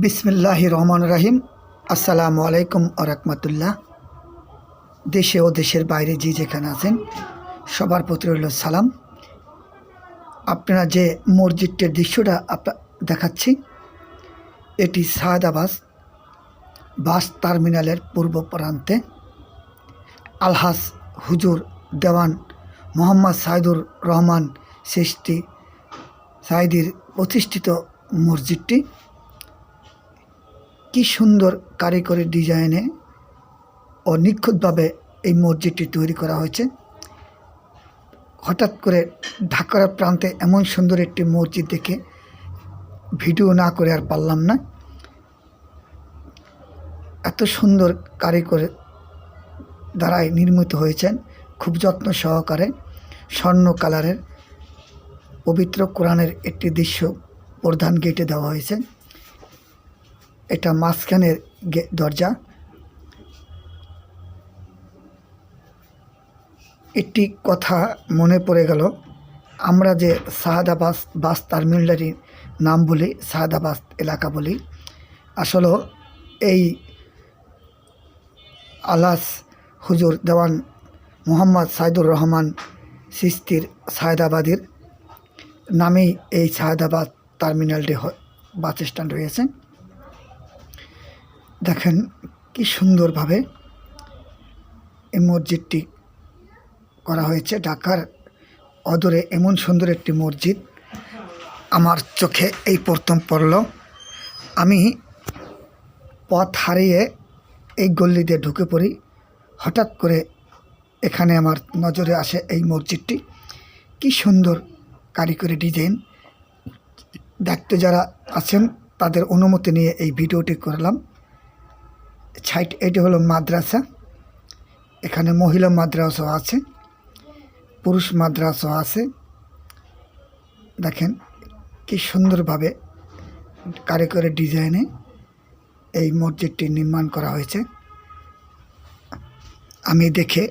বিসমিল্লাহির রহমানির রহিম। আসসালামু আলাইকুম ওয়া রাহমাতুল্লাহ। দেশে ও দেশের বাইরে যে যেখানে আছেন সবার প্রতি রইল সালাম। আপনারা যে মসজিদটির দৃশ্যটা দেখাচ্ছি, এটি সায়দাবাদ বাস টার্মিনালের পূর্ব প্রান্তে আলহাজ হুজুর দেওয়ান মোহাম্মদ সাইদুর রহমান চিশতি সাইদির প্রতিষ্ঠিত মসজিদটি। কি সুন্দর কারিগরি ডিজাইনে ও নিখুঁতভাবে এই মসজিদটি তৈরি করা হয়েছে। হঠাৎ করে ঢাকার প্রান্তে এমন সুন্দর একটি মসজিদ দেখে ভিডিও না করে আর পারলাম না। এত সুন্দর কারিগর দ্বারাই নির্মিত হয়েছেন, খুব যত্ন সহকারে। স্বর্ণ কালারের পবিত্র কোরআনের একটি দৃশ্য প্রধান গেটে দেওয়া হয়েছে। এটা মাঝখানের দরজা। একটি কথা মনে পড়ে গেল, আমরা যে সায়দাবাদ বাস টার্মিনালের নাম বলি, সায়দাবাদ এলাকা বলি, আসলে এই আলহাজ হুজুর দেওয়ান মোহাম্মদ সাইদুর রহমান চিশতির সায়দাবাদের নামেই এই সায়দাবাদ টার্মিনালটি বাস স্ট্যান্ড হয়েছে। দেখেন কি সুন্দরভাবে এই মসজিদটি করা হয়েছে। ঢাকার অদূরে এমন সুন্দর একটি মসজিদ আমার চোখে এই প্রথম পড়ল। আমি পথ হারিয়ে এই গল্লি দিয়ে ঢুকে পড়ি। হঠাৎ করে এখানে আমার নজরে আসে এই মসজিদটি। কি সুন্দর কারিগরি ডিজাইন। দেখতে যারা আছেন তাদের অনুমতি নিয়ে এই ভিডিওটি করলাম। এটি হলো মাদ্রাসা। এখানে মহিলা মাদ্রাসাও আছে, পুরুষ মাদ্রাসাও আছে। দেখেন কি সুন্দরভাবে কারিগরি ডিজাইনে এই মসজিদটি নির্মাণ করা হয়েছে। আমি দেখে